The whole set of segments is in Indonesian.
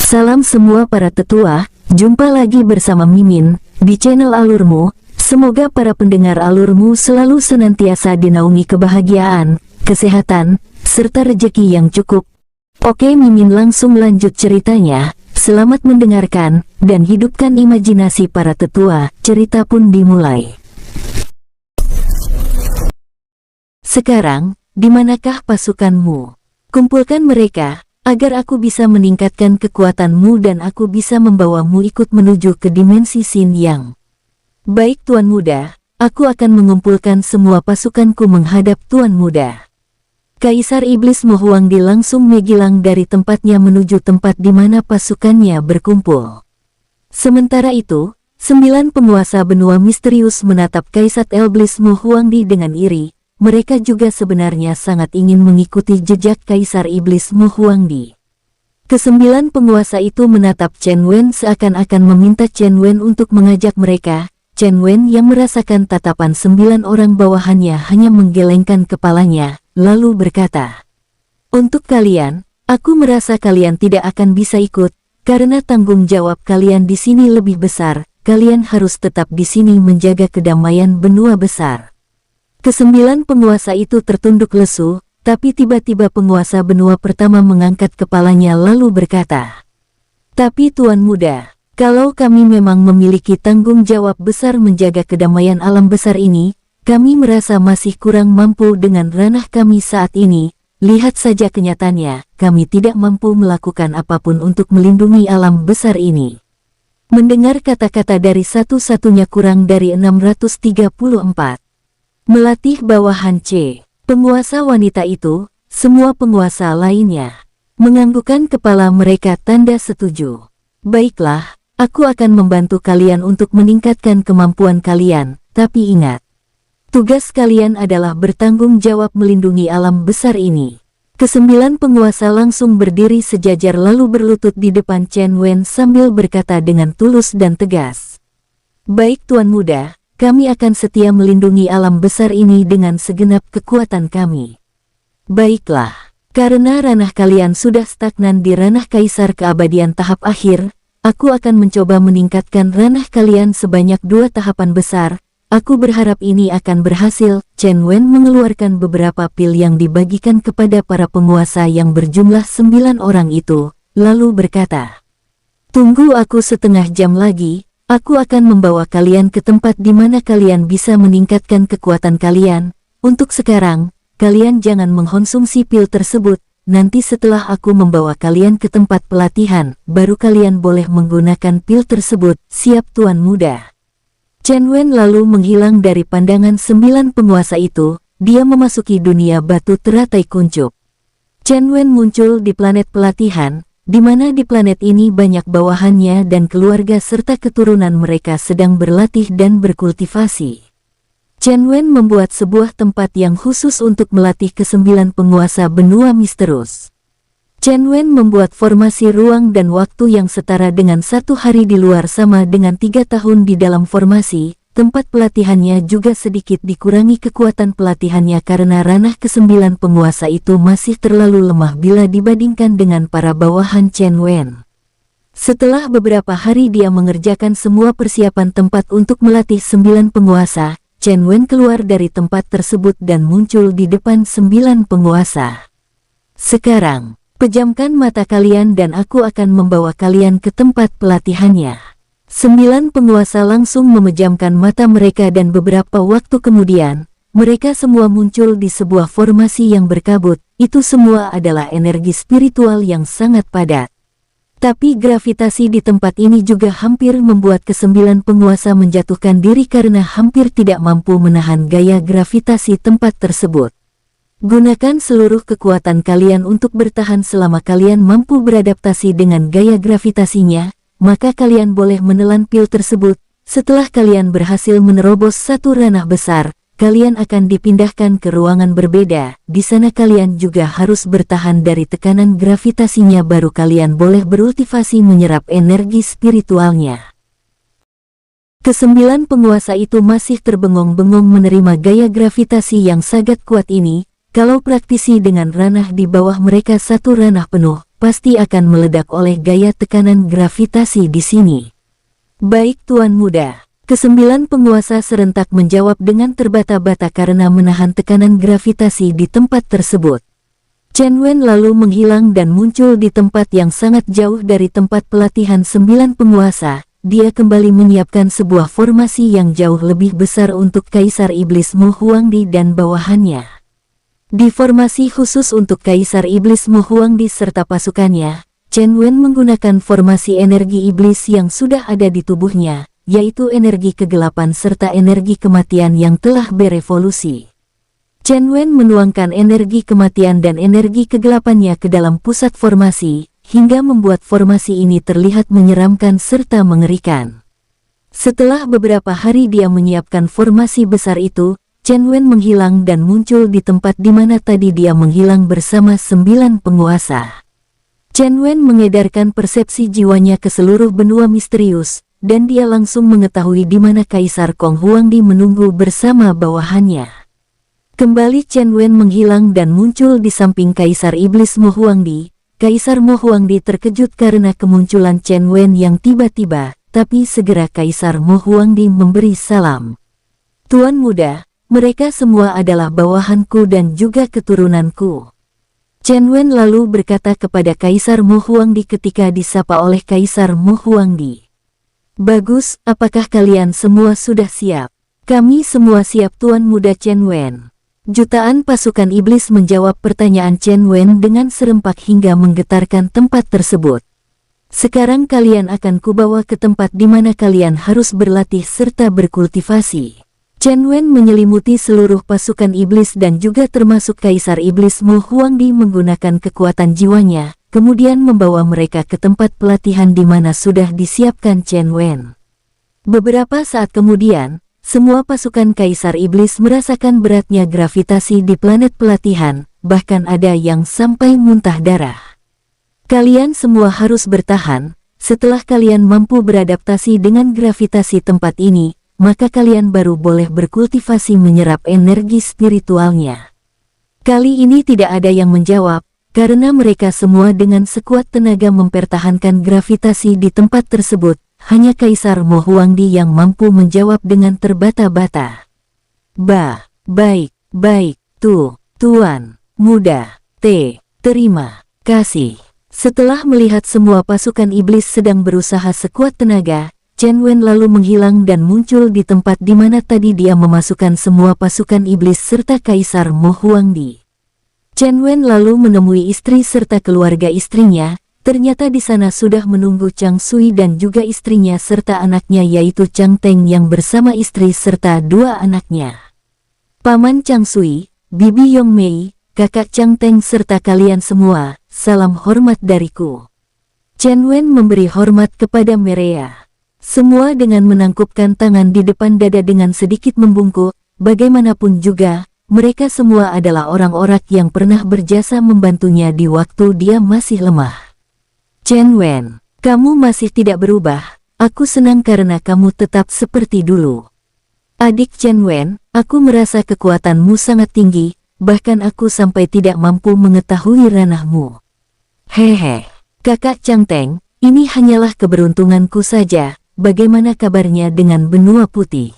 Salam semua para tetua, jumpa lagi bersama Mimin di channel Alurmu. Semoga para pendengar Alurmu selalu senantiasa dinaungi kebahagiaan, kesehatan, serta rejeki yang cukup. Oke, Mimin langsung lanjut ceritanya. Selamat mendengarkan dan hidupkan imajinasi para tetua. Cerita pun dimulai. Sekarang, di manakah pasukanmu? Kumpulkan mereka agar aku bisa meningkatkan kekuatanmu dan aku bisa membawamu ikut menuju ke dimensi Sin Yang. Baik Tuan Muda, aku akan mengumpulkan semua pasukanku menghadap Tuan Muda. Kaisar Iblis Mo Huangdi langsung menghilang dari tempatnya menuju tempat di mana pasukannya berkumpul. Sementara itu, 9 penguasa benua misterius menatap Kaisar Iblis Mo Huangdi dengan iri. Mereka juga sebenarnya sangat ingin mengikuti jejak Kaisar Iblis Mo Huangdi. Kesembilan penguasa itu menatap Chen Wen seakan-akan meminta Chen Wen untuk mengajak mereka. Chen Wen yang merasakan tatapan 9 orang bawahannya hanya menggelengkan kepalanya, lalu berkata, "Untuk kalian, aku merasa kalian tidak akan bisa ikut, karena tanggung jawab kalian di sini lebih besar. Kalian harus tetap di sini menjaga kedamaian benua besar." Kesembilan penguasa itu tertunduk lesu, tapi tiba-tiba penguasa benua pertama mengangkat kepalanya lalu berkata, "Tapi Tuan Muda, kalau kami memang memiliki tanggung jawab besar menjaga kedamaian alam besar ini, kami merasa masih kurang mampu dengan ranah kami saat ini. Lihat saja kenyataannya, kami tidak mampu melakukan apapun untuk melindungi alam besar ini." Mendengar kata-kata dari satu-satunya kurang dari 634. Melatih bawahan C. Penguasa wanita itu, semua penguasa lainnya menganggukkan kepala mereka tanda setuju. "Baiklah, aku akan membantu kalian untuk meningkatkan kemampuan kalian, tapi ingat, tugas kalian adalah bertanggung jawab melindungi alam besar ini." Kesembilan penguasa langsung berdiri sejajar lalu berlutut di depan Chen Wen sambil berkata dengan tulus dan tegas, "Baik Tuan Muda, kami akan setia melindungi alam besar ini dengan segenap kekuatan kami." "Baiklah, karena ranah kalian sudah stagnan di ranah Kaisar Keabadian tahap akhir, aku akan mencoba meningkatkan ranah kalian sebanyak 2 tahapan besar. Aku berharap ini akan berhasil." Chen Wen mengeluarkan beberapa pil yang dibagikan kepada para penguasa yang berjumlah 9 orang itu, lalu berkata, "Tunggu aku setengah jam lagi. Aku akan membawa kalian ke tempat di mana kalian bisa meningkatkan kekuatan kalian. Untuk sekarang, kalian jangan mengkonsumsi pil tersebut. Nanti setelah aku membawa kalian ke tempat pelatihan, baru kalian boleh menggunakan pil tersebut." "Siap Tuan Muda." Chen Wen lalu menghilang dari pandangan 9 penguasa itu. Dia memasuki dunia batu teratai kuncup. Chen Wen muncul di planet pelatihan, di mana di planet ini banyak bawahannya dan keluarga serta keturunan mereka sedang berlatih dan berkultivasi. Chen Wen membuat sebuah tempat yang khusus untuk melatih ke-9 penguasa benua misterius. Chen Wen membuat formasi ruang dan waktu yang setara dengan 1 hari di luar sama dengan 3 tahun di dalam formasi. Tempat pelatihannya juga sedikit dikurangi kekuatan pelatihannya karena ranah ke-9 penguasa itu masih terlalu lemah bila dibandingkan dengan para bawahan Chen Wen. Setelah beberapa hari dia mengerjakan semua persiapan tempat untuk melatih 9 penguasa, Chen Wen keluar dari tempat tersebut dan muncul di depan 9 penguasa. "Sekarang, pejamkan mata kalian dan aku akan membawa kalian ke tempat pelatihannya." 9 penguasa langsung memejamkan mata mereka dan beberapa waktu kemudian, mereka semua muncul di sebuah formasi yang berkabut. Itu semua adalah energi spiritual yang sangat padat. Tapi gravitasi di tempat ini juga hampir membuat ke-9 penguasa menjatuhkan diri karena hampir tidak mampu menahan gaya gravitasi tempat tersebut. Gunakan seluruh kekuatan kalian untuk bertahan selama kalian mampu beradaptasi dengan gaya gravitasinya. Maka kalian boleh menelan pil tersebut. Setelah kalian berhasil menerobos satu ranah besar, kalian akan dipindahkan ke ruangan berbeda. Di sana kalian juga harus bertahan dari tekanan gravitasinya baru kalian boleh berultivasi menyerap energi spiritualnya. Ke-9 penguasa itu masih terbengong-bengong menerima gaya gravitasi yang sangat kuat ini. Kalau praktisi dengan ranah di bawah mereka 1 ranah penuh, pasti akan meledak oleh gaya tekanan gravitasi di sini. Baik Tuan Muda. Kesembilan penguasa serentak menjawab dengan terbata-bata karena menahan tekanan gravitasi di tempat tersebut. Chen Wen lalu menghilang dan muncul di tempat yang sangat jauh dari tempat pelatihan sembilan penguasa. Dia kembali menyiapkan sebuah formasi yang jauh lebih besar untuk Kaisar Iblis Mu Huangdi dan bawahannya. Di formasi khusus untuk Kaisar Iblis Mu Huangdi serta pasukannya, Chen Wen menggunakan formasi energi iblis yang sudah ada di tubuhnya, yaitu energi kegelapan serta energi kematian yang telah berevolusi. Chen Wen menuangkan energi kematian dan energi kegelapannya ke dalam pusat formasi, hingga membuat formasi ini terlihat menyeramkan serta mengerikan. Setelah beberapa hari dia menyiapkan formasi besar itu, Chen Wen menghilang dan muncul di tempat di mana tadi dia menghilang bersama sembilan penguasa. Chen Wen mengedarkan persepsi jiwanya ke seluruh benua misterius, dan dia langsung mengetahui di mana Kaisar Kong Huangdi menunggu bersama bawahannya. Kembali Chen Wen menghilang dan muncul di samping Kaisar Iblis Mu Huangdi. Kaisar Mu Huangdi terkejut karena kemunculan Chen Wen yang tiba-tiba, tapi segera Kaisar Mu Huangdi memberi salam. Tuan Muda, mereka semua adalah bawahanku dan juga keturunanku. Chen Wen lalu berkata kepada Kaisar Mu Huangdi ketika disapa oleh Kaisar Mu Huangdi. Bagus, apakah kalian semua sudah siap? Kami semua siap Tuan Muda Chen Wen. Jutaan pasukan iblis menjawab pertanyaan Chen Wen dengan serempak hingga menggetarkan tempat tersebut. Sekarang kalian akan kubawa ke tempat di mana kalian harus berlatih serta berkultivasi. Chen Wen menyelimuti seluruh pasukan iblis dan juga termasuk Kaisar Iblis Mu Huangdi menggunakan kekuatan jiwanya, kemudian membawa mereka ke tempat pelatihan di mana sudah disiapkan Chen Wen. Beberapa saat kemudian, semua pasukan Kaisar Iblis merasakan beratnya gravitasi di planet pelatihan, bahkan ada yang sampai muntah darah. Kalian semua harus bertahan, setelah kalian mampu beradaptasi dengan gravitasi tempat ini, maka kalian baru boleh berkultivasi menyerap energi spiritualnya. Kali ini tidak ada yang menjawab, karena mereka semua dengan sekuat tenaga mempertahankan gravitasi di tempat tersebut, hanya Kaisar Mu Huangdi yang mampu menjawab dengan terbata-bata. Baik, Tuan Muda, terima kasih. Setelah melihat semua pasukan iblis sedang berusaha sekuat tenaga, Chen Wen lalu menghilang dan muncul di tempat di mana tadi dia memasukkan semua pasukan iblis serta Kaisar Mu Huangdi. Chen Wen lalu menemui istri serta keluarga istrinya, ternyata di sana sudah menunggu Chang Sui dan juga istrinya serta anaknya yaitu Chang Teng yang bersama istri serta dua anaknya. Paman Chang Sui, Bibi Yong Mei, kakak Chang Teng serta kalian semua, salam hormat dariku. Chen Wen memberi hormat kepada Merea. Semua dengan menangkupkan tangan di depan dada dengan sedikit membungkuk, bagaimanapun juga, mereka semua adalah orang-orang yang pernah berjasa membantunya di waktu dia masih lemah. Chen Wen, kamu masih tidak berubah, aku senang karena kamu tetap seperti dulu. Adik Chen Wen, aku merasa kekuatanmu sangat tinggi, bahkan aku sampai tidak mampu mengetahui ranahmu. Hehe, kakak Chang Teng, ini hanyalah keberuntunganku saja, bagaimana kabarnya dengan benua putih?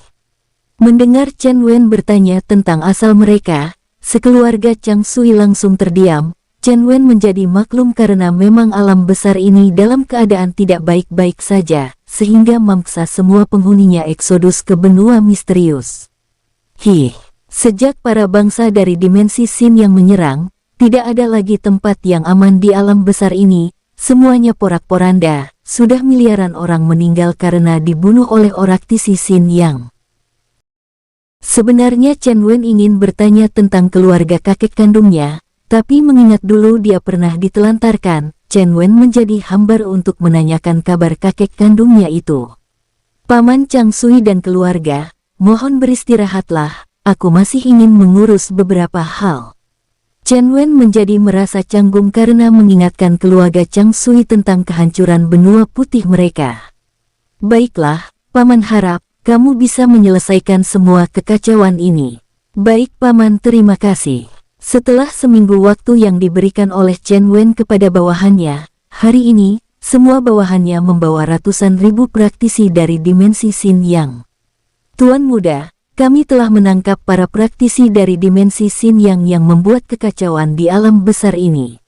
Mendengar Chen Wen bertanya tentang asal mereka, sekeluarga Chang Sui langsung terdiam. Chen Wen menjadi maklum karena memang alam besar ini dalam keadaan tidak baik-baik saja, sehingga memaksa semua penghuninya eksodus ke benua misterius. Sejak para bangsa dari dimensi Sin yang menyerang, tidak ada lagi tempat yang aman di alam besar ini, semuanya porak-poranda, sudah miliaran orang meninggal karena dibunuh oleh oraktisi Sin yang. Sebenarnya Chen Wen ingin bertanya tentang keluarga kakek kandungnya, tapi mengingat dulu dia pernah ditelantarkan, Chen Wen menjadi hambar untuk menanyakan kabar kakek kandungnya itu. Paman Chang Sui dan keluarga, mohon beristirahatlah, aku masih ingin mengurus beberapa hal. Chen Wen menjadi merasa canggung karena mengingatkan keluarga Chang Sui tentang kehancuran benua putih mereka. Baiklah, Paman harap kamu bisa menyelesaikan semua kekacauan ini. Baik Paman, terima kasih. Setelah seminggu waktu yang diberikan oleh Chen Wen kepada bawahannya, hari ini, semua bawahannya membawa ratusan ribu praktisi dari dimensi Sin Yang. Tuan Muda, kami telah menangkap para praktisi dari dimensi Sin Yang yang membuat kekacauan di alam besar ini.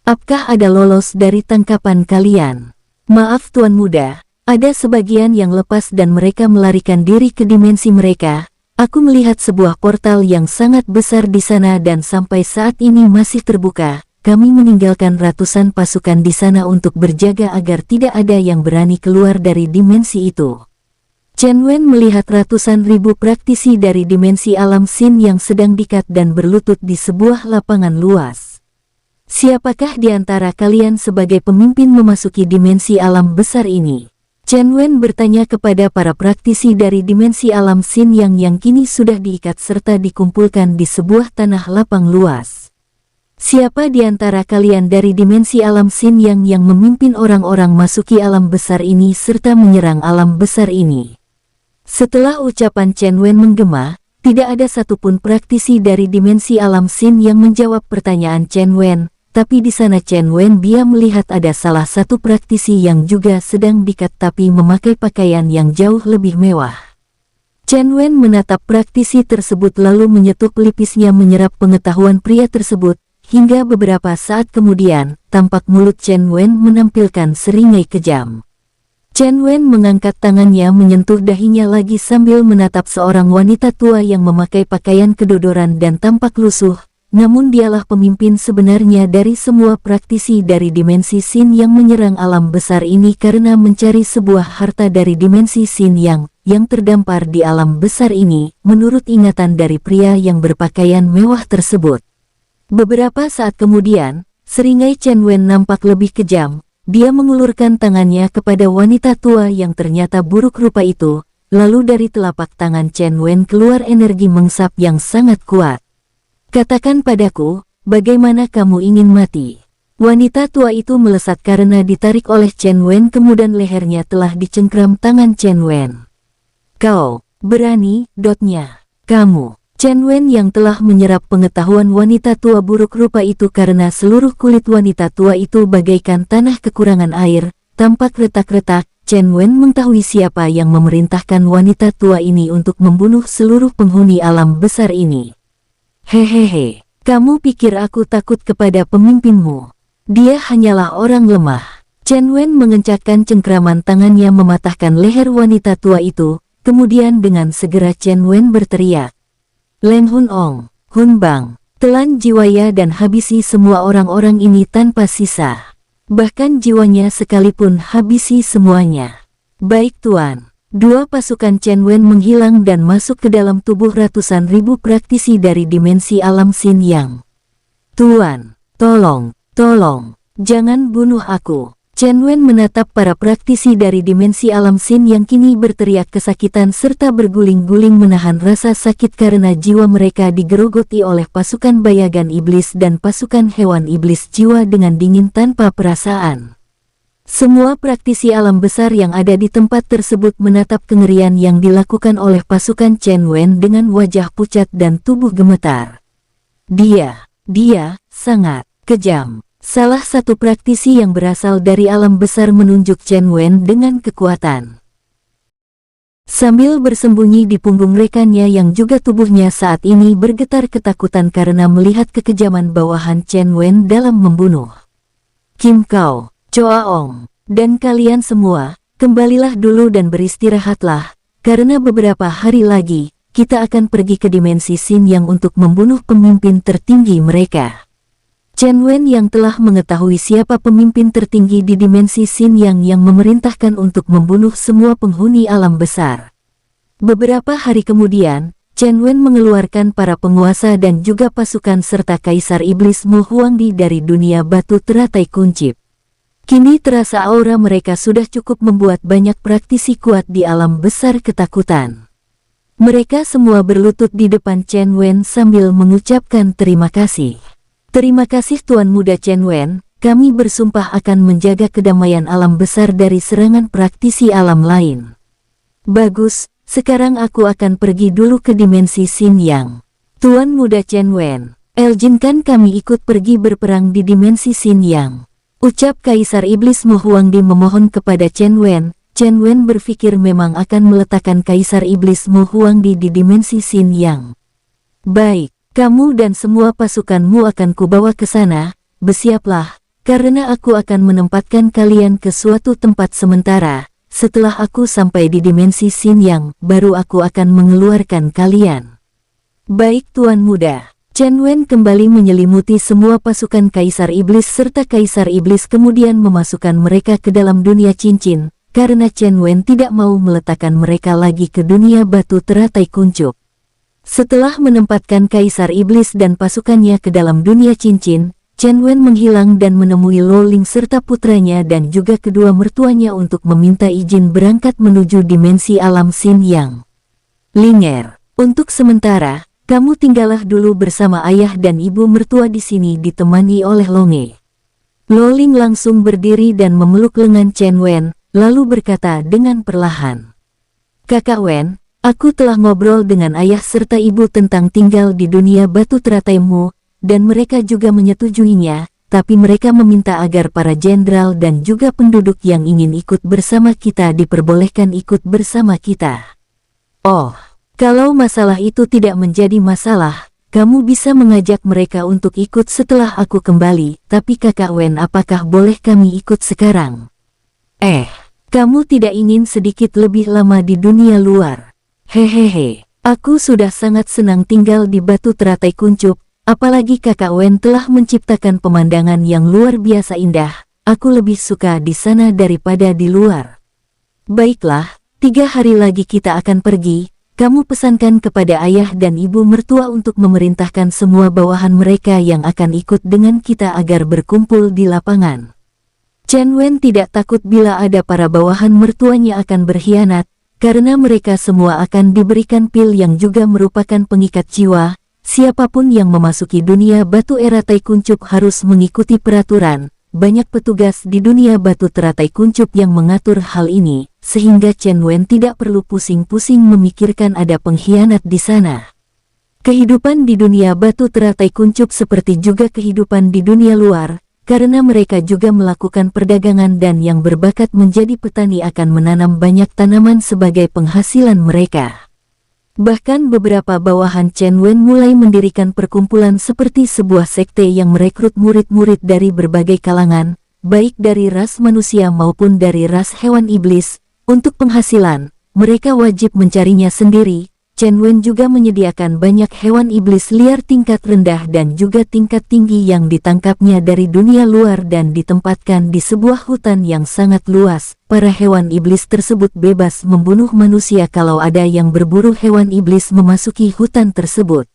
Apakah ada lolos dari tangkapan kalian? Maaf Tuan Muda, ada sebagian yang lepas dan mereka melarikan diri ke dimensi mereka. Aku melihat sebuah portal yang sangat besar di sana dan sampai saat ini masih terbuka. Kami meninggalkan ratusan pasukan di sana untuk berjaga agar tidak ada yang berani keluar dari dimensi itu. Chen Wen melihat ratusan ribu praktisi dari dimensi alam Sin yang sedang dikat dan berlutut di sebuah lapangan luas. Siapakah di antara kalian sebagai pemimpin memasuki dimensi alam besar ini? Chen Wen bertanya kepada para praktisi dari dimensi alam Sin yang kini sudah diikat serta dikumpulkan di sebuah tanah lapang luas. Siapa di antara kalian dari dimensi alam Sin yang memimpin orang-orang masuki alam besar ini serta menyerang alam besar ini? Setelah ucapan Chen Wen menggema, tidak ada satupun praktisi dari dimensi alam Sin yang menjawab pertanyaan Chen Wen. Tapi di sana Chen Wen dia melihat ada salah satu praktisi yang juga sedang dikat tapi memakai pakaian yang jauh lebih mewah. Chen Wen menatap praktisi tersebut lalu menyetuk pelipisnya menyerap pengetahuan pria tersebut, hingga beberapa saat kemudian, tampak mulut Chen Wen menampilkan seringai kejam. Chen Wen mengangkat tangannya menyentuh dahinya lagi sambil menatap seorang wanita tua yang memakai pakaian kedodoran dan tampak lusuh. Namun dialah pemimpin sebenarnya dari semua praktisi dari dimensi Sin yang menyerang alam besar ini karena mencari sebuah harta dari dimensi Sin yang terdampar di alam besar ini, menurut ingatan dari pria yang berpakaian mewah tersebut. Beberapa saat kemudian, seringai Chen Wen nampak lebih kejam. Dia mengulurkan tangannya kepada wanita tua yang ternyata buruk rupa itu, lalu dari telapak tangan Chen Wen keluar energi mengsap yang sangat kuat. Katakan padaku, bagaimana kamu ingin mati? Wanita tua itu melesat karena ditarik oleh Chen Wen kemudian lehernya telah dicengkram tangan Chen Wen. Kau, berani, kamu. Chen Wen yang telah menyerap pengetahuan wanita tua buruk rupa itu karena seluruh kulit wanita tua itu bagaikan tanah kekurangan air, tampak retak-retak. Chen Wen mengetahui siapa yang memerintahkan wanita tua ini untuk membunuh seluruh penghuni alam besar ini. Hehehe, kamu pikir aku takut kepada pemimpinmu? Dia hanyalah orang lemah. Chen Wen mengencangkan cengkraman tangannya mematahkan leher wanita tua itu, kemudian dengan segera Chen Wen berteriak. Leng Hun Ong, Hun Bang, telan jiwanya dan habisi semua orang-orang ini tanpa sisa. Bahkan jiwanya sekalipun habisi semuanya. Baik Tuan. Dua pasukan Chen Wen menghilang dan masuk ke dalam tubuh ratusan ribu praktisi dari dimensi alam Sin Yang. Tuan, tolong, jangan bunuh aku. Chen Wen menatap para praktisi dari dimensi alam Sin yang kini berteriak kesakitan serta berguling-guling menahan rasa sakit karena jiwa mereka digerogoti oleh pasukan bayagan iblis dan pasukan hewan iblis jiwa dengan dingin tanpa perasaan. Semua praktisi alam besar yang ada di tempat tersebut menatap kengerian yang dilakukan oleh pasukan Chen Wen dengan wajah pucat dan tubuh gemetar. Dia sangat kejam. Salah satu praktisi yang berasal dari alam besar menunjuk Chen Wen dengan kekuatan. Sambil bersembunyi di punggung rekannya yang juga tubuhnya saat ini bergetar ketakutan karena melihat kekejaman bawahan Chen Wen dalam membunuh. Kim Kao, Choa Ong, dan kalian semua, kembalilah dulu dan beristirahatlah, karena beberapa hari lagi, kita akan pergi ke dimensi Sin yang untuk membunuh pemimpin tertinggi mereka. Chen Wen yang telah mengetahui siapa pemimpin tertinggi di dimensi Sin yang memerintahkan untuk membunuh semua penghuni alam besar. Beberapa hari kemudian, Chen Wen mengeluarkan para penguasa dan juga pasukan serta Kaisar Iblis Mu Huangdi dari dunia batu teratai kuncip. Kini terasa aura mereka sudah cukup membuat banyak praktisi kuat di alam besar ketakutan. Mereka semua berlutut di depan Chen Wen sambil mengucapkan terima kasih. Terima kasih Tuan Muda Chen Wen, kami bersumpah akan menjaga kedamaian alam besar dari serangan praktisi alam lain. Bagus, sekarang aku akan pergi dulu ke dimensi Sin Yang. Tuan Muda Chen Wen, izinkan kami ikut pergi berperang di dimensi Xin Yang. Ucap Kaisar Iblis Mo Huangdi memohon kepada Chen Wen. Chen Wen berpikir memang akan meletakkan Kaisar Iblis Mo Huangdi di dimensi Xin Yang. Baik, kamu dan semua pasukanmu akan kubawa ke sana, bersiaplah, karena aku akan menempatkan kalian ke suatu tempat sementara. Setelah aku sampai di dimensi Xin Yang, baru aku akan mengeluarkan kalian. Baik Tuan Muda. Chen Wen kembali menyelimuti semua pasukan Kaisar Iblis serta Kaisar Iblis kemudian memasukkan mereka ke dalam dunia cincin, karena Chen Wen tidak mau meletakkan mereka lagi ke dunia batu teratai kuncup. Setelah menempatkan Kaisar Iblis dan pasukannya ke dalam dunia cincin, Chen Wen menghilang dan menemui Lo Ling serta putranya dan juga kedua mertuanya untuk meminta izin berangkat menuju dimensi alam Xin Yang. Linger, untuk sementara, kamu tinggallah dulu bersama ayah dan ibu mertua di sini ditemani oleh Longe. Lo Ling langsung berdiri dan memeluk lengan Chen Wen, lalu berkata dengan perlahan. Kakak Wen, aku telah ngobrol dengan ayah serta ibu tentang tinggal di dunia batu terataimu, dan mereka juga menyetujuinya, tapi mereka meminta agar para jenderal dan juga penduduk yang ingin ikut bersama kita diperbolehkan ikut bersama kita. Oh. Kalau masalah itu tidak menjadi masalah, kamu bisa mengajak mereka untuk ikut setelah aku kembali, tapi Kakak Wen apakah boleh kami ikut sekarang? Kamu tidak ingin sedikit lebih lama di dunia luar? Hehehe, aku sudah sangat senang tinggal di batu teratai kuncup, apalagi Kakak Wen telah menciptakan pemandangan yang luar biasa indah, aku lebih suka di sana daripada di luar. Baiklah, 3 hari lagi kita akan pergi. Kamu pesankan kepada ayah dan ibu mertua untuk memerintahkan semua bawahan mereka yang akan ikut dengan kita agar berkumpul di lapangan. Chen Wen tidak takut bila ada para bawahan mertuanya akan berkhianat, karena mereka semua akan diberikan pil yang juga merupakan pengikat jiwa. Siapapun yang memasuki dunia batu teratai kuncup harus mengikuti peraturan. Banyak petugas di dunia batu teratai kuncup yang mengatur hal ini, sehingga Chen Wen tidak perlu pusing-pusing memikirkan ada pengkhianat di sana. Kehidupan di dunia batu teratai kuncup seperti juga kehidupan di dunia luar, karena mereka juga melakukan perdagangan dan yang berbakat menjadi petani akan menanam banyak tanaman sebagai penghasilan mereka. Bahkan beberapa bawahan Chen Wen mulai mendirikan perkumpulan seperti sebuah sekte yang merekrut murid-murid dari berbagai kalangan, baik dari ras manusia maupun dari ras hewan iblis. Untuk penghasilan, mereka wajib mencarinya sendiri. Chen Wen juga menyediakan banyak hewan iblis liar tingkat rendah dan juga tingkat tinggi yang ditangkapnya dari dunia luar dan ditempatkan di sebuah hutan yang sangat luas. Para hewan iblis tersebut bebas membunuh manusia kalau ada yang berburu hewan iblis memasuki hutan tersebut.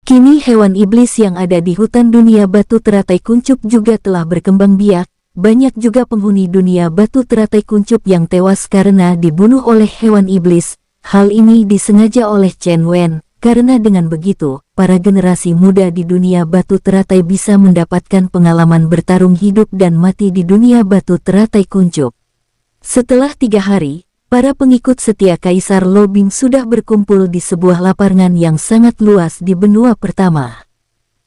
Kini hewan iblis yang ada di hutan dunia batu teratai kuncup juga telah berkembang biak. Banyak juga penghuni dunia batu teratai kuncup yang tewas karena dibunuh oleh hewan iblis. Hal ini disengaja oleh Chen Wen, karena dengan begitu, para generasi muda di dunia batu teratai bisa mendapatkan pengalaman bertarung hidup dan mati di dunia batu teratai kuncup. Setelah 3 hari, para pengikut setia Kaisar Lo Bing sudah berkumpul di sebuah lapangan yang sangat luas di benua pertama.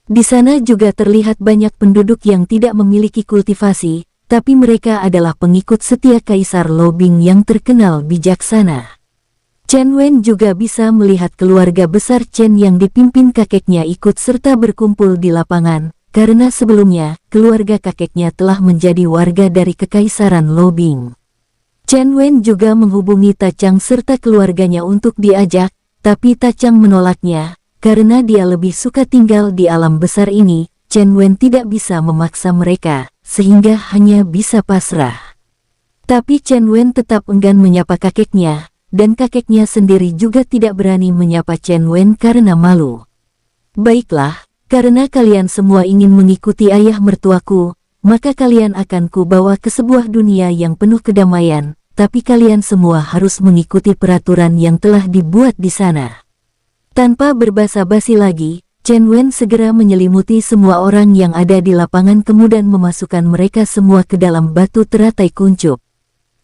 Di sana juga terlihat banyak penduduk yang tidak memiliki kultivasi, tapi mereka adalah pengikut setia Kaisar Lo Bing yang terkenal bijaksana. Chen Wen juga bisa melihat keluarga besar Chen yang dipimpin kakeknya ikut serta berkumpul di lapangan, karena sebelumnya, keluarga kakeknya telah menjadi warga dari Kekaisaran Lo Bing. Chen Wen juga menghubungi Tachang serta keluarganya untuk diajak, tapi Tachang menolaknya, karena dia lebih suka tinggal di alam besar ini. Chen Wen tidak bisa memaksa mereka, sehingga hanya bisa pasrah. Tapi Chen Wen tetap enggan menyapa kakeknya, dan kakeknya sendiri juga tidak berani menyapa Chen Wen karena malu. Baiklah, karena kalian semua ingin mengikuti ayah mertuaku, maka kalian akan kubawa ke sebuah dunia yang penuh kedamaian, tapi kalian semua harus mengikuti peraturan yang telah dibuat di sana. Tanpa berbasa-basi lagi, Chen Wen segera menyelimuti semua orang yang ada di lapangan kemudian memasukkan mereka semua ke dalam batu teratai kuncup.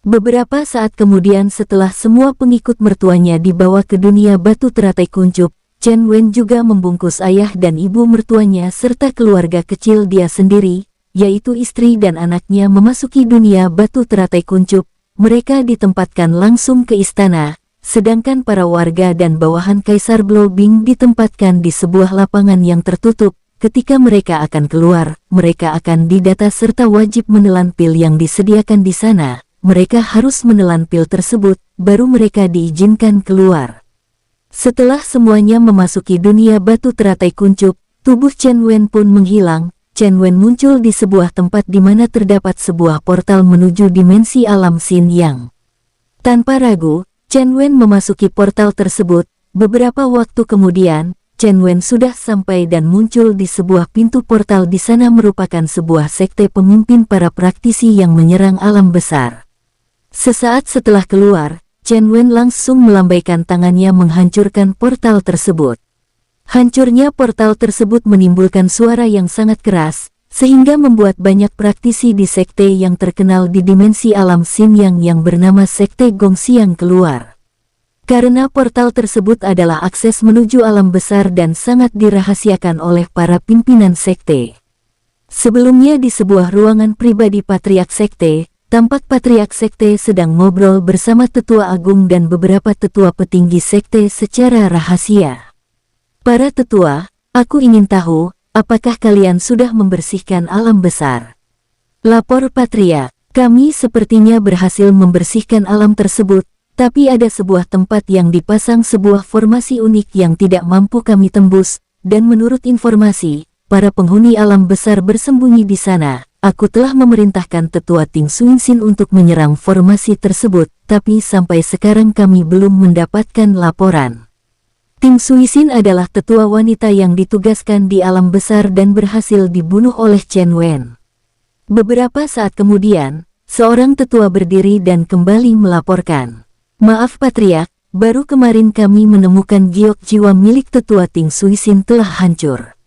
Beberapa saat kemudian setelah semua pengikut mertuanya dibawa ke dunia batu teratai kuncup, Chen Wen juga membungkus ayah dan ibu mertuanya serta keluarga kecil dia sendiri, yaitu istri dan anaknya memasuki dunia batu teratai kuncup. Mereka ditempatkan langsung ke istana, sedangkan para warga dan bawahan Kaisar Blowbing ditempatkan di sebuah lapangan yang tertutup. Ketika mereka akan keluar, mereka akan didata serta wajib menelan pil yang disediakan di sana. Mereka harus menelan pil tersebut, baru mereka diizinkan keluar. Setelah semuanya memasuki dunia batu teratai kuncup, tubuh Chen Wen pun menghilang. Chen Wen muncul di sebuah tempat di mana terdapat sebuah portal menuju dimensi alam Xin Yang. Tanpa ragu, Chen Wen memasuki portal tersebut. Beberapa waktu kemudian, Chen Wen sudah sampai dan muncul di sebuah pintu portal. Di sana merupakan sebuah sekte pemimpin para praktisi yang menyerang alam besar. Sesaat setelah keluar, Chen Wen langsung melambaikan tangannya menghancurkan portal tersebut. Hancurnya portal tersebut menimbulkan suara yang sangat keras, sehingga membuat banyak praktisi di sekte yang terkenal di dimensi alam Xin yang bernama Sekte Gongxiang keluar. Karena portal tersebut adalah akses menuju alam besar dan sangat dirahasiakan oleh para pimpinan sekte. Sebelumnya di sebuah ruangan pribadi Patriark Sekte, tampak Patriark Sekte sedang ngobrol bersama Tetua Agung dan beberapa tetua petinggi sekte secara rahasia. Para tetua, aku ingin tahu, apakah kalian sudah membersihkan alam besar? Lapor Patriark, kami sepertinya berhasil membersihkan alam tersebut, tapi ada sebuah tempat yang dipasang sebuah formasi unik yang tidak mampu kami tembus, dan menurut informasi, para penghuni alam besar bersembunyi di sana. Aku telah memerintahkan Tetua Ting Xuinxin untuk menyerang formasi tersebut, tapi sampai sekarang kami belum mendapatkan laporan. Ting Xuinxin adalah tetua wanita yang ditugaskan di alam besar dan berhasil dibunuh oleh Chen Wen. Beberapa saat kemudian, seorang tetua berdiri dan kembali melaporkan. Maaf Patriark, baru kemarin kami menemukan giok jiwa milik Tetua Ting Xuinxin telah hancur.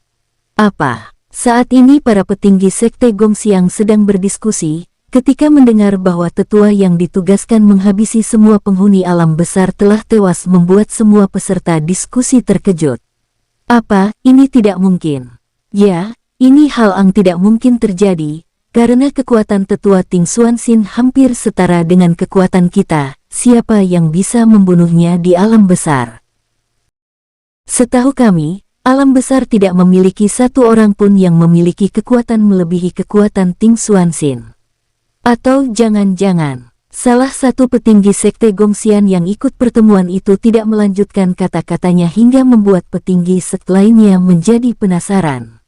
Apa? Saat ini para petinggi Sekte Gongxiang sedang berdiskusi, ketika mendengar bahwa tetua yang ditugaskan menghabisi semua penghuni alam besar telah tewas membuat semua peserta diskusi terkejut. Apa, ini tidak mungkin? Ya, ini hal yang tidak mungkin terjadi, karena kekuatan Tetua Ting Xuanxin hampir setara dengan kekuatan kita, siapa yang bisa membunuhnya di alam besar? Setahu kami, alam besar tidak memiliki satu orang pun yang memiliki kekuatan melebihi kekuatan Ting Xuanxin. Atau jangan-jangan, salah satu petinggi Sekte Gongxian yang ikut pertemuan itu tidak melanjutkan kata-katanya hingga membuat petinggi sekte lainnya menjadi penasaran.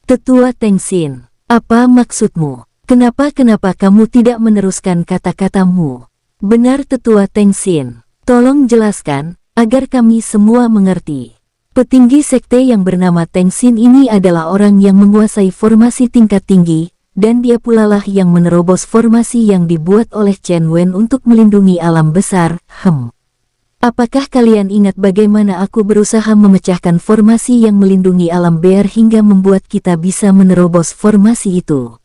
Tetua Teng Xin, apa maksudmu? Kenapa kamu tidak meneruskan kata-katamu? Benar Tetua Teng Xin, tolong jelaskan, agar kami semua mengerti. Petinggi sekte yang bernama Teng Xin ini adalah orang yang menguasai formasi tingkat tinggi, dan dia pula lah yang menerobos formasi yang dibuat oleh Chen Wen untuk melindungi alam besar. Apakah kalian ingat bagaimana aku berusaha memecahkan formasi yang melindungi alam bear hingga membuat kita bisa menerobos formasi itu?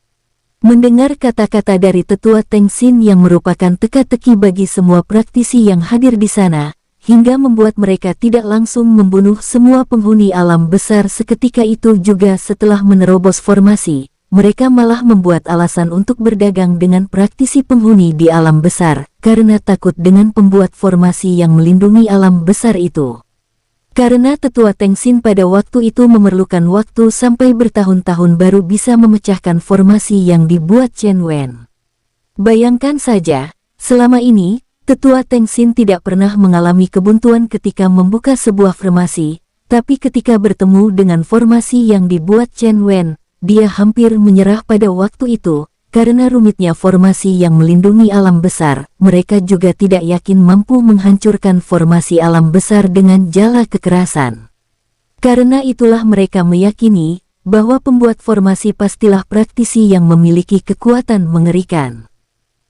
Mendengar kata-kata dari Tetua Teng Xin yang merupakan teka-teki bagi semua praktisi yang hadir di sana, hingga membuat mereka tidak langsung membunuh semua penghuni alam besar seketika itu juga setelah menerobos formasi, mereka malah membuat alasan untuk berdagang dengan praktisi penghuni di alam besar, karena takut dengan pembuat formasi yang melindungi alam besar itu. Karena Tetua Teng Xin pada waktu itu memerlukan waktu sampai bertahun-tahun baru bisa memecahkan formasi yang dibuat Chen Wen. Bayangkan saja, selama ini, Tetua Teng Xin tidak pernah mengalami kebuntuan ketika membuka sebuah formasi, tapi ketika bertemu dengan formasi yang dibuat Chen Wen, dia hampir menyerah pada waktu itu, karena rumitnya formasi yang melindungi alam besar. Mereka juga tidak yakin mampu menghancurkan formasi alam besar dengan jala kekerasan. Karena itulah mereka meyakini bahwa pembuat formasi pastilah praktisi yang memiliki kekuatan mengerikan.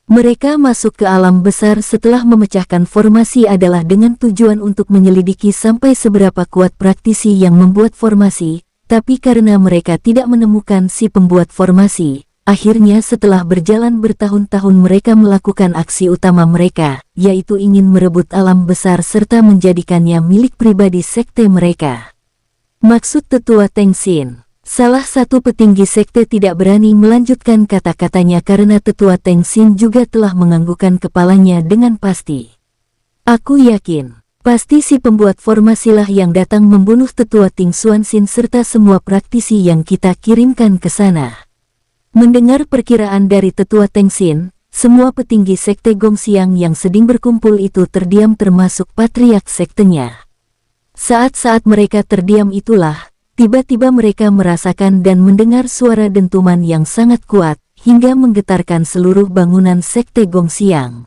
Mereka masuk ke alam besar setelah memecahkan formasi adalah dengan tujuan untuk menyelidiki sampai seberapa kuat praktisi yang membuat formasi, tapi karena mereka tidak menemukan si pembuat formasi, Akhirnya setelah berjalan bertahun-tahun mereka melakukan aksi utama mereka, yaitu ingin merebut alam besar serta menjadikannya milik pribadi sekte mereka. Maksud Tetua Tengsin. Salah satu petinggi sekte tidak berani melanjutkan kata-katanya karena Tetua Tengsin juga telah menganggukkan kepalanya dengan pasti. Aku yakin, pasti si pembuat formasilah yang datang membunuh Tetua Ting Xuanxin serta semua praktisi yang kita kirimkan ke sana. Mendengar perkiraan dari Tetua Tengsin, semua petinggi sekte Gongxiang yang sedang berkumpul itu terdiam termasuk patriark sektenya. Saat-saat mereka terdiam itulah, tiba-tiba mereka merasakan dan mendengar suara dentuman yang sangat kuat, hingga menggetarkan seluruh bangunan sekte Gongxiang.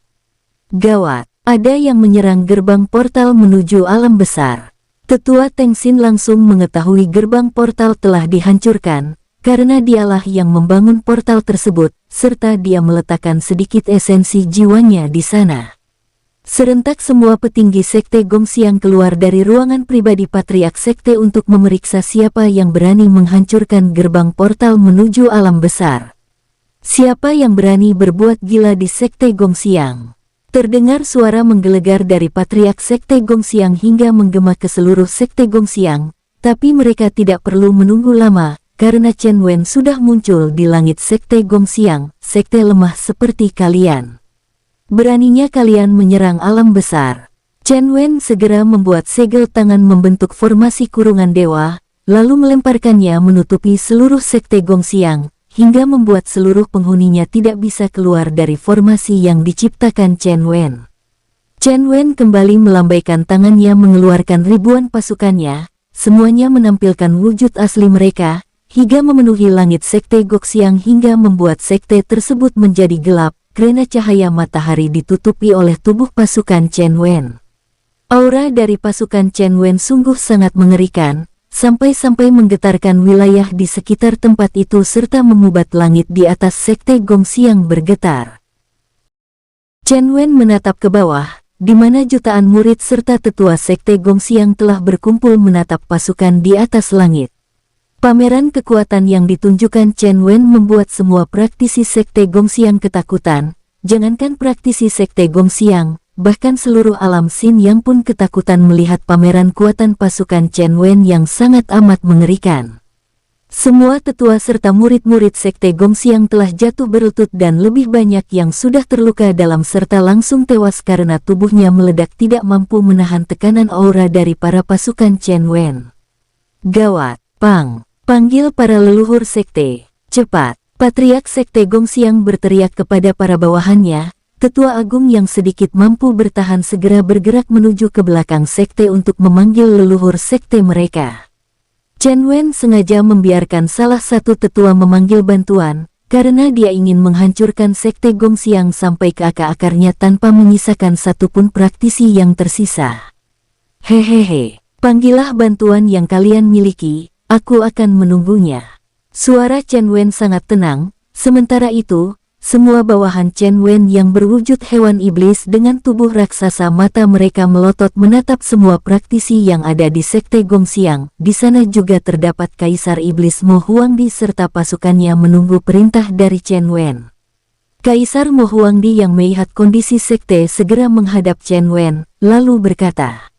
Gawat, ada yang menyerang gerbang portal menuju alam besar. Tetua Tengsin langsung mengetahui gerbang portal telah dihancurkan, karena dialah yang membangun portal tersebut, serta dia meletakkan sedikit esensi jiwanya di sana. Serentak semua petinggi sekte Gongxiang keluar dari ruangan pribadi patriark sekte untuk memeriksa siapa yang berani menghancurkan gerbang portal menuju alam besar. Siapa yang berani berbuat gila di sekte Gongxiang? Terdengar suara menggelegar dari patriark sekte Gongxiang hingga menggema ke seluruh sekte Gongxiang, tapi mereka tidak perlu menunggu lama, karena Chen Wen sudah muncul di langit sekte Gongxiang, sekte lemah seperti kalian. Beraninya kalian menyerang alam besar. Chen Wen segera membuat segel tangan membentuk formasi kurungan dewa, lalu melemparkannya menutupi seluruh sekte Gongxiang, hingga membuat seluruh penghuninya tidak bisa keluar dari formasi yang diciptakan Chen Wen. Chen Wen kembali melambaikan tangannya mengeluarkan ribuan pasukannya, semuanya menampilkan wujud asli mereka, hingga memenuhi langit sekte Gongxiang hingga membuat sekte tersebut menjadi gelap, karena cahaya matahari ditutupi oleh tubuh pasukan Chen Wen. Aura dari pasukan Chen Wen sungguh sangat mengerikan, sampai-sampai menggetarkan wilayah di sekitar tempat itu serta mengubat langit di atas sekte Gongxiang bergetar. Chen Wen menatap ke bawah, di mana jutaan murid serta tetua sekte Gongxiang telah berkumpul menatap pasukan di atas langit. Pameran kekuatan yang ditunjukkan Chen Wen membuat semua praktisi sekte Gongxiang ketakutan, jangankan praktisi sekte Gongxiang, bahkan seluruh alam Sin yang pun ketakutan melihat pameran kuatan pasukan Chen Wen yang sangat amat mengerikan. Semua tetua serta murid-murid sekte Gongxiang telah jatuh berlutut dan lebih banyak yang sudah terluka dalam serta langsung tewas karena tubuhnya meledak tidak mampu menahan tekanan aura dari para pasukan Chen Wen. Gawat, Pang! Panggil para leluhur sekte, cepat! Patriark sekte Gongxiang berteriak kepada para bawahannya, tetua agung yang sedikit mampu bertahan segera bergerak menuju ke belakang sekte untuk memanggil leluhur sekte mereka. Chen Wen sengaja membiarkan salah satu tetua memanggil bantuan, karena dia ingin menghancurkan sekte Gongxiang sampai ke akar-akarnya tanpa menyisakan satupun praktisi yang tersisa. Hehehe, panggillah bantuan yang kalian miliki. Aku akan menunggunya. Suara Chen Wen sangat tenang, sementara itu, semua bawahan Chen Wen yang berwujud hewan iblis dengan tubuh raksasa mata mereka melotot menatap semua praktisi yang ada di sekte Gongxiang. Di sana juga terdapat Kaisar Iblis Mo Huangdi serta pasukannya menunggu perintah dari Chen Wen. Kaisar Mo Huangdi yang melihat kondisi sekte segera menghadap Chen Wen, lalu berkata,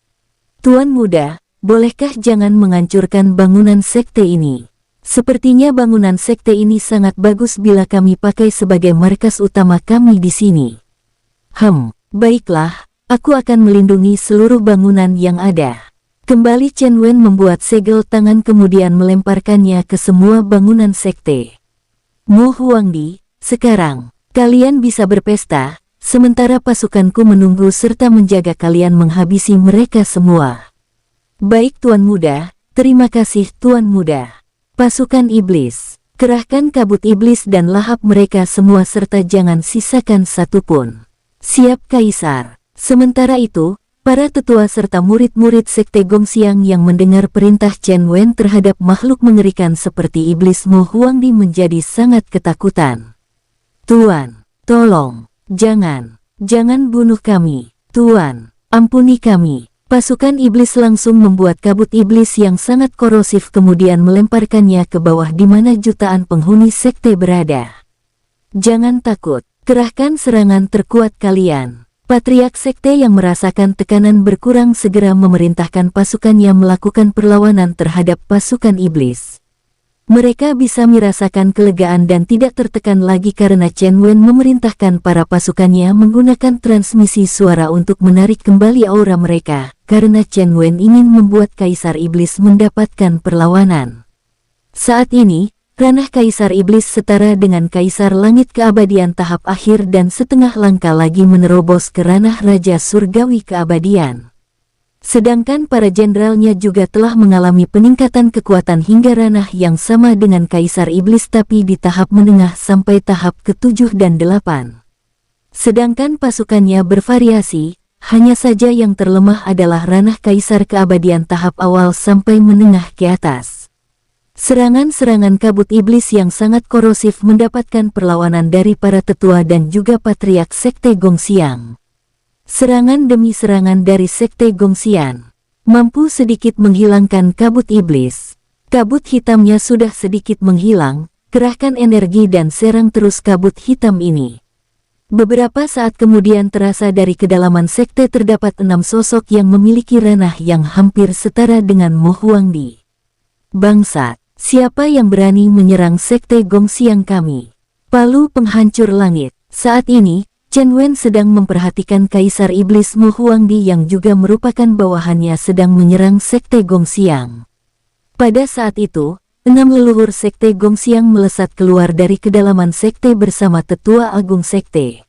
"Tuan muda, bolehkah jangan menghancurkan bangunan sekte ini? Sepertinya bangunan sekte ini sangat bagus bila kami pakai sebagai markas utama kami di sini." Baiklah, aku akan melindungi seluruh bangunan yang ada. Kembali Chen Wen membuat segel tangan kemudian melemparkannya ke semua bangunan sekte. Mo Huangdi, sekarang, kalian bisa berpesta, sementara pasukanku menunggu serta menjaga kalian menghabisi mereka semua. Baik Tuan Muda, terima kasih Tuan Muda. Pasukan iblis, kerahkan kabut iblis dan lahap mereka semua serta jangan sisakan satupun. Siap Kaisar. Sementara itu, para tetua serta murid-murid sekte Gongxiang yang mendengar perintah Chen Wen terhadap makhluk mengerikan seperti iblis Mo Huangdi menjadi sangat ketakutan. Tuan, tolong, jangan bunuh kami. Tuan, ampuni kami. Pasukan iblis langsung membuat kabut iblis yang sangat korosif kemudian melemparkannya ke bawah di mana jutaan penghuni sekte berada. Jangan takut, kerahkan serangan terkuat kalian. Patriark Sekte yang merasakan tekanan berkurang segera memerintahkan pasukannya melakukan perlawanan terhadap pasukan iblis. Mereka bisa merasakan kelegaan dan tidak tertekan lagi karena Chen Wen memerintahkan para pasukannya menggunakan transmisi suara untuk menarik kembali aura mereka, karena Chen Wen ingin membuat Kaisar Iblis mendapatkan perlawanan. Saat ini, ranah Kaisar Iblis setara dengan Kaisar Langit Keabadian tahap akhir dan setengah langkah lagi menerobos ke ranah Raja Surgawi Keabadian. Sedangkan para jenderalnya juga telah mengalami peningkatan kekuatan hingga ranah yang sama dengan Kaisar Iblis tapi di tahap menengah sampai tahap ke-7 dan 8. Sedangkan pasukannya bervariasi, hanya saja yang terlemah adalah ranah Kaisar Keabadian tahap awal sampai menengah ke atas. Serangan-serangan kabut iblis yang sangat korosif mendapatkan perlawanan dari para tetua dan juga Patriark Sekte Gongxiang. Serangan demi serangan dari Sekte Gongxian mampu sedikit menghilangkan kabut iblis. Kabut hitamnya sudah sedikit menghilang, kerahkan energi dan serang terus kabut hitam ini. Beberapa saat kemudian terasa dari kedalaman sekte terdapat 6 sosok yang memiliki ranah yang hampir setara dengan Mo Huangdi. Bangsat, siapa yang berani menyerang Sekte Gongxiang kami? Palu penghancur langit. Saat ini, Chen Wen sedang memperhatikan Kaisar Iblis Mo Huangdi yang juga merupakan bawahannya sedang menyerang Sekte Gongxiang. Pada saat itu, 6 leluhur Sekte Gongxiang melesat keluar dari kedalaman sekte bersama Tetua Agung Sekte.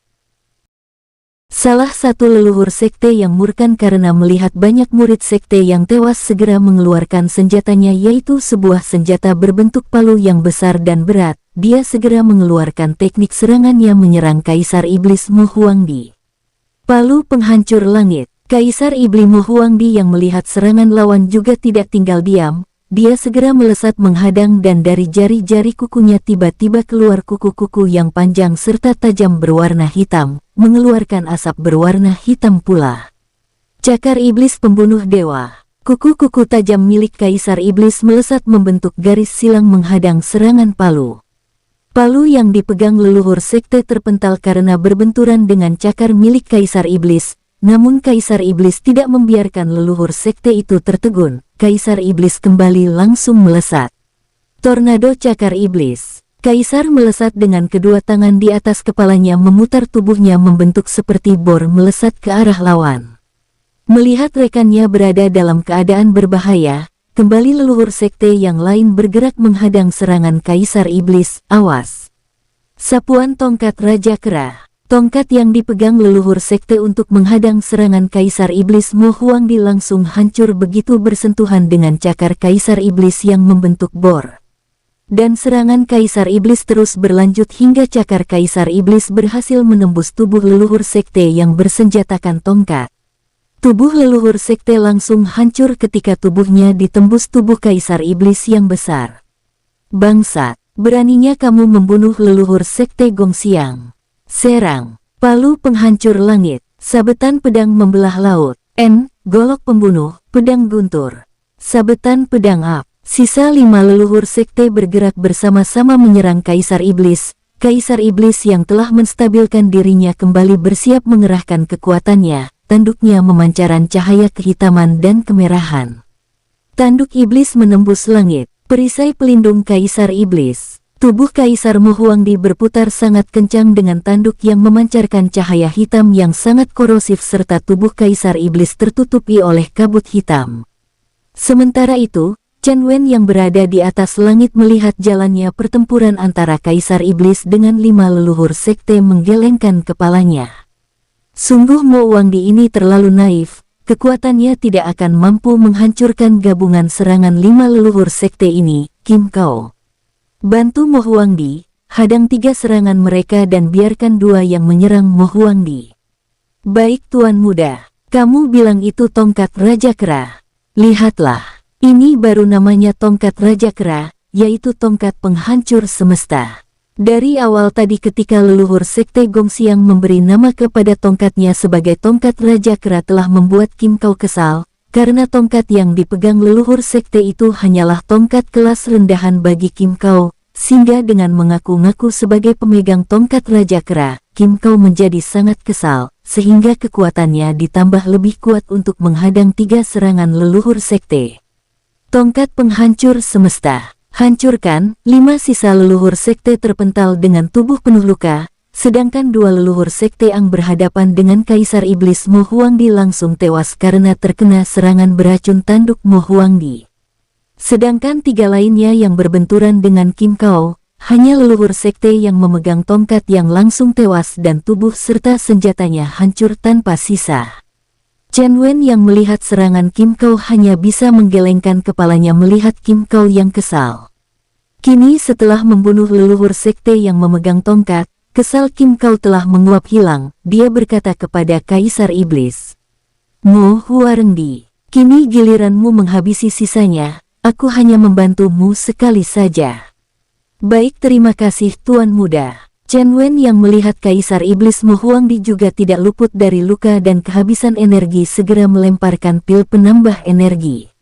Salah satu leluhur sekte yang murka karena melihat banyak murid sekte yang tewas segera mengeluarkan senjatanya yaitu sebuah senjata berbentuk palu yang besar dan berat. Dia segera mengeluarkan teknik serangannya menyerang Kaisar Iblis Mo Huangdi. Palu penghancur langit. Kaisar Iblis Mo Huangdi yang melihat serangan lawan juga tidak tinggal diam. Dia segera melesat menghadang dan dari jari-jari kukunya tiba-tiba keluar kuku-kuku yang panjang serta tajam berwarna hitam, mengeluarkan asap berwarna hitam pula. Cakar Iblis Pembunuh Dewa. Kuku-kuku tajam milik Kaisar Iblis melesat membentuk garis silang menghadang serangan palu. Palu yang dipegang leluhur sekte terpental karena berbenturan dengan cakar milik Kaisar Iblis, namun Kaisar Iblis tidak membiarkan leluhur sekte itu tertegun. Kaisar Iblis kembali langsung melesat. Tornado Cakar Iblis. Kaisar melesat dengan kedua tangan di atas kepalanya memutar tubuhnya membentuk seperti bor melesat ke arah lawan. Melihat rekannya berada dalam keadaan berbahaya, kembali leluhur sekte yang lain bergerak menghadang serangan Kaisar Iblis. Awas! Sapuan tongkat Raja Kera. Tongkat yang dipegang leluhur sekte untuk menghadang serangan Kaisar Iblis Mo Huangdi langsung hancur begitu bersentuhan dengan cakar Kaisar Iblis yang membentuk bor. Dan serangan Kaisar Iblis terus berlanjut hingga cakar Kaisar Iblis berhasil menembus tubuh leluhur sekte yang bersenjatakan tongkat. Tubuh leluhur sekte langsung hancur ketika tubuhnya ditembus tubuh Kaisar Iblis yang besar. Bangsat, beraninya kamu membunuh leluhur sekte Gongxiang. Serang, palu penghancur langit, sabetan pedang membelah laut, golok pembunuh, pedang guntur, sabetan pedang ap. Sisa 5 leluhur sekte bergerak bersama-sama menyerang Kaisar Iblis. Kaisar Iblis yang telah menstabilkan dirinya kembali bersiap mengerahkan kekuatannya. Tanduknya memancaran cahaya kehitaman dan kemerahan. Tanduk iblis menembus langit, perisai pelindung Kaisar Iblis. Tubuh Kaisar Mo Huangdi berputar sangat kencang dengan tanduk yang memancarkan cahaya hitam yang sangat korosif serta tubuh Kaisar Iblis tertutupi oleh kabut hitam. Sementara itu, Chen Wen yang berada di atas langit melihat jalannya pertempuran antara Kaisar Iblis dengan 5 leluhur sekte menggelengkan kepalanya. Sungguh Mo Huangdi ini terlalu naif, kekuatannya tidak akan mampu menghancurkan gabungan serangan 5 leluhur sekte ini. Kim Kao, bantu Mo Huangdi, hadang 3 serangan mereka dan biarkan 2 yang menyerang Mo Huangdi. Baik Tuan Muda, kamu bilang itu tongkat Raja Kera. Lihatlah, ini baru namanya tongkat Raja Kera, yaitu tongkat penghancur semesta. Dari awal tadi ketika leluhur sekte Gongxiang memberi nama kepada tongkatnya sebagai tongkat Raja Kera telah membuat Kim Kao kesal, karena tongkat yang dipegang leluhur sekte itu hanyalah tongkat kelas rendahan bagi Kim Kao. sehingga dengan mengaku-ngaku sebagai pemegang tongkat Raja Kera, Kim Kau menjadi sangat kesal, sehingga kekuatannya ditambah lebih kuat untuk menghadang 3 serangan leluhur sekte. Tongkat penghancur semesta. Hancurkan 5 sisa leluhur sekte terpental dengan tubuh penuh luka, sedangkan 2 leluhur sekte yang berhadapan dengan Kaisar Iblis Mo Huangdi langsung tewas karena terkena serangan beracun tanduk Mo Huangdi. Sedangkan 3 lainnya yang berbenturan dengan Kim Kau, hanya leluhur sekte yang memegang tongkat yang langsung tewas dan tubuh serta senjatanya hancur tanpa sisa. Chen Wen yang melihat serangan Kim Kau hanya bisa menggelengkan kepalanya melihat Kim Kau yang kesal. Kini setelah membunuh leluhur sekte yang memegang tongkat, kesal Kim Kau telah menguap hilang. Dia berkata kepada Kaisar Iblis, "Mo Huarengdi, kini giliranmu menghabisi sisanya. Aku hanya membantumu sekali saja." "Baik, terima kasih Tuan Muda." Chen Wen yang melihat Kaisar Iblis Mo Huangdi juga tidak luput dari luka dan kehabisan energi segera melemparkan pil penambah energi.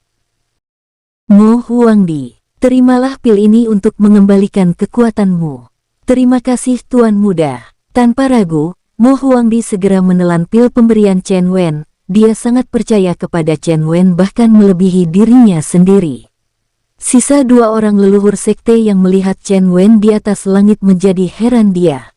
"Mo Huangdi, terimalah pil ini untuk mengembalikan kekuatanmu." "Terima kasih Tuan Muda." Tanpa ragu, Mo Huangdi segera menelan pil pemberian Chen Wen. Dia sangat percaya kepada Chen Wen bahkan melebihi dirinya sendiri. Sisa 2 orang leluhur sekte yang melihat Chen Wen di atas langit menjadi heran. Dia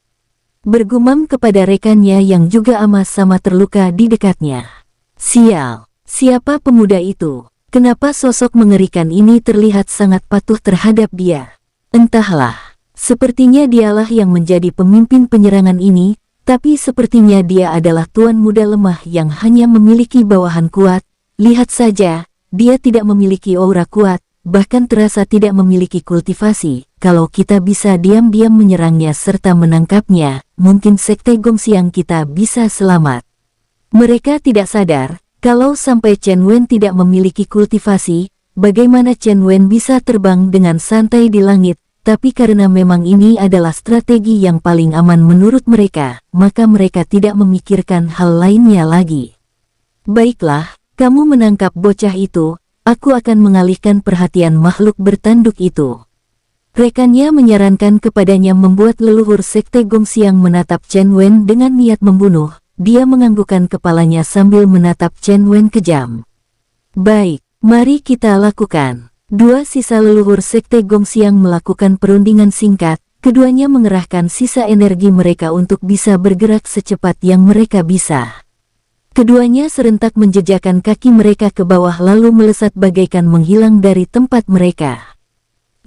bergumam kepada rekannya yang juga amat sama terluka di dekatnya. "Sial, siapa pemuda itu? Kenapa sosok mengerikan ini terlihat sangat patuh terhadap dia? Entahlah, sepertinya dialah yang menjadi pemimpin penyerangan ini, tapi sepertinya dia adalah tuan muda lemah yang hanya memiliki bawahan kuat. Lihat saja, dia tidak memiliki aura kuat, bahkan terasa tidak memiliki kultivasi. Kalau kita bisa diam-diam menyerangnya serta menangkapnya, mungkin sekte Gongxiang kita bisa selamat." Mereka tidak sadar, kalau sampai Chen Wen tidak memiliki kultivasi, bagaimana Chen Wen bisa terbang dengan santai di langit, tapi karena memang ini adalah strategi yang paling aman menurut mereka, maka mereka tidak memikirkan hal lainnya lagi. "Baiklah, kamu menangkap bocah itu. Aku akan mengalihkan perhatian makhluk bertanduk itu." Rekannya menyarankan kepadanya membuat leluhur sekte Gongxiang menatap Chen Wen dengan niat membunuh. Dia menganggukkan kepalanya sambil menatap Chen Wen kejam. "Baik, mari kita lakukan." 2 sisa leluhur sekte Gongxiang melakukan perundingan singkat. Keduanya mengerahkan sisa energi mereka untuk bisa bergerak secepat yang mereka bisa. Keduanya serentak menjejakkan kaki mereka ke bawah lalu melesat bagaikan menghilang dari tempat mereka.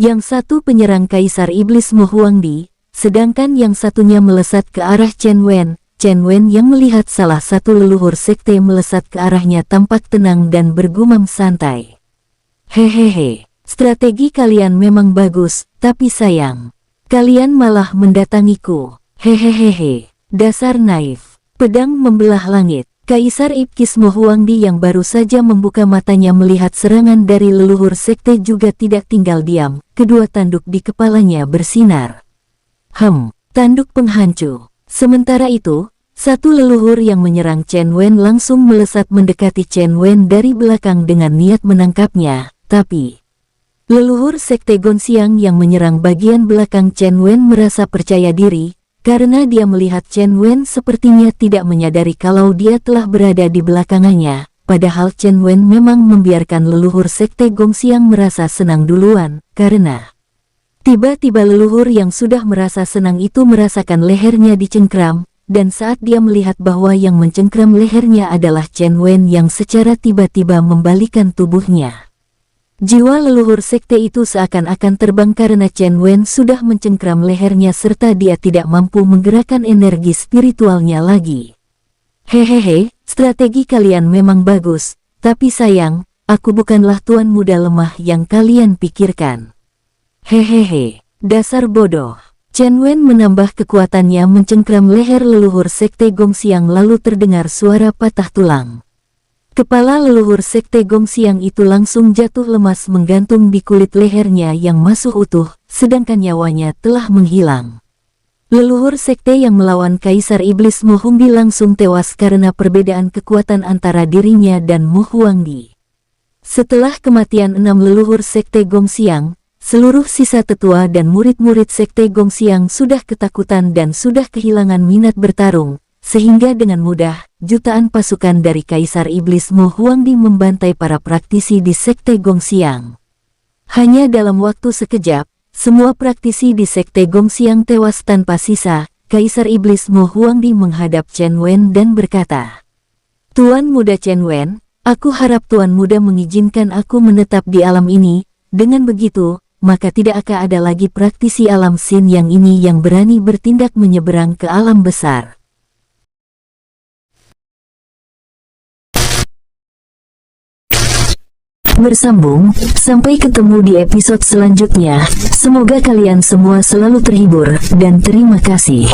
Yang satu penyerang Kaisar Iblis Mo Huangdi, sedangkan yang satunya melesat ke arah Chen Wen. Chen Wen yang melihat salah satu leluhur sekte melesat ke arahnya tampak tenang dan bergumam santai. "Hehehe, strategi kalian memang bagus, tapi sayang, kalian malah mendatangiku. Hehehehe, dasar naif." Pedang membelah langit. Kaisar Iblis Mo Huangdi yang baru saja membuka matanya melihat serangan dari leluhur sekte juga tidak tinggal diam. Kedua tanduk di kepalanya bersinar. Tanduk penghancur. Sementara itu, satu leluhur yang menyerang Chen Wen langsung melesat mendekati Chen Wen dari belakang dengan niat menangkapnya, tapi leluhur sekte Gongxiang yang menyerang bagian belakang Chen Wen merasa percaya diri, karena dia melihat Chen Wen sepertinya tidak menyadari kalau dia telah berada di belakangannya, padahal Chen Wen memang membiarkan leluhur sekte Gongxiang merasa senang duluan, karena tiba-tiba leluhur yang sudah merasa senang itu merasakan lehernya dicengkram, dan saat dia melihat bahwa yang mencengkram lehernya adalah Chen Wen yang secara tiba-tiba membalikkan tubuhnya. Jiwa leluhur sekte itu seakan-akan terbang karena Chen Wen sudah mencengkram lehernya serta dia tidak mampu menggerakkan energi spiritualnya lagi. "Hehehe, strategi kalian memang bagus, tapi sayang, aku bukanlah tuan muda lemah yang kalian pikirkan. Hehehe, dasar bodoh." Chen Wen menambah kekuatannya mencengkram leher leluhur sekte Gongxiang lalu terdengar suara patah tulang. Kepala leluhur sekte Gongxiang itu langsung jatuh lemas menggantung di kulit lehernya yang masih utuh, sedangkan nyawanya telah menghilang. Leluhur sekte yang melawan Kaisar Iblis Mo Huangdi langsung tewas karena perbedaan kekuatan antara dirinya dan Mo Huangdi. Setelah kematian 6 leluhur sekte Gongxiang, Seluruh sisa tetua dan murid-murid Sekte Gongxiang sudah ketakutan dan sudah kehilangan minat bertarung, sehingga dengan mudah, jutaan pasukan dari Kaisar Iblis Mo Huangdi membantai para praktisi di Sekte Gongxiang. Hanya dalam waktu sekejap, semua praktisi di Sekte Gongxiang tewas tanpa sisa. Kaisar Iblis Mo Huangdi menghadap Chen Wen dan berkata, "Tuan Muda Chen Wen, aku harap Tuan Muda mengizinkan aku menetap di alam ini. Dengan begitu, maka tidak akan ada lagi praktisi alam Sin yang ini yang berani bertindak menyeberang ke alam besar." Bersambung, sampai ketemu di episode selanjutnya. Semoga kalian semua selalu terhibur, dan terima kasih.